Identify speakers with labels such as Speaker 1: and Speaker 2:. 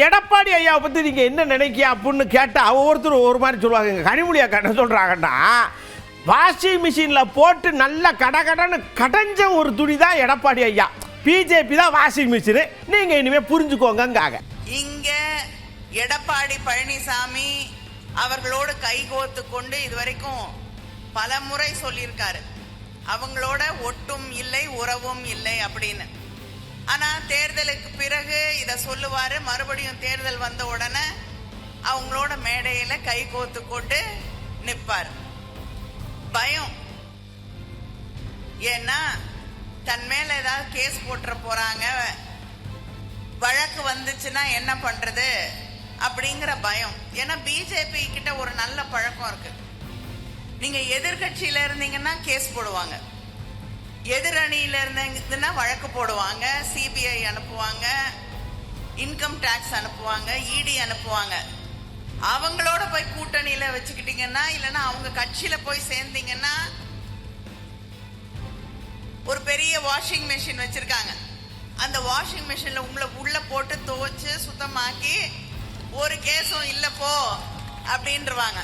Speaker 1: எடப்பாடி ஐயாவை பற்றி நீங்கள் என்ன நினைக்கிய அப்படின்னு கேட்டால் ஒவ்வொருத்தரும் ஒரு மாதிரி சொல்லுவாங்க. கனிமொழி அக்கா என்ன சொல்கிறாங்கன்னா, வாஷிங் மிஷினில் போட்டு நல்லா கடகடன்னு கடைஞ்ச ஒரு துணி தான் எடப்பாடி ஐயா, பிஜேபி தான் வாஷிங் மிஷினு, நீங்கள் இனிமேல் புரிஞ்சுக்கோங்க.
Speaker 2: இங்கே எடப்பாடி பழனிசாமி அவர்களோடு கைகோத்து கொண்டு இதுவரைக்கும் பல முறை சொல்லியிருக்காரு, அவங்களோட ஒட்டும் இல்லை உறவும் இல்லை அப்படின்னு. ஆனா தேர்தலுக்கு பிறகு இத சொல்லுவாரு, மறுபடியும் தேர்தல் வந்த உடனே அவங்களோட மேடையில கை கோத்து கொண்டு நிற்பார். பயம். ஏன்னா தன் மேல ஏதாவது கேஸ் போட்டுற போறாங்க, வழக்கு வந்துச்சுன்னா என்ன பண்றது அப்படிங்கிற பயம். ஏன்னா பிஜேபி கிட்ட ஒரு நல்ல பழக்கம் இருக்கு, நீங்க எதிர்கட்சியில இருந்தீங்கன்னா கேஸ் போடுவாங்க, எதிரணியில இருந்தீங்கன்னா வழக்கு போடுவாங்க, சிபிஐ அனுப்புவாங்க, இன்கம் டாக்ஸ் அனுப்புவாங்க, இடி அனுப்புவாங்க. அவங்களோட போய் கூட்டணியில வச்சுக்கிட்டீங்கன்னா, இல்லைன்னா அவங்க கட்சியில போய் சேர்ந்தீங்கன்னா, ஒரு பெரிய வாஷிங் மெஷின் வச்சிருக்காங்க, அந்த வாஷிங் மெஷின்ல உங்களை உள்ள போட்டு துவைச்சு சுத்தமாக்கி ஒரு கேஸும் இல்ல போ அப்படின்றவாங்க.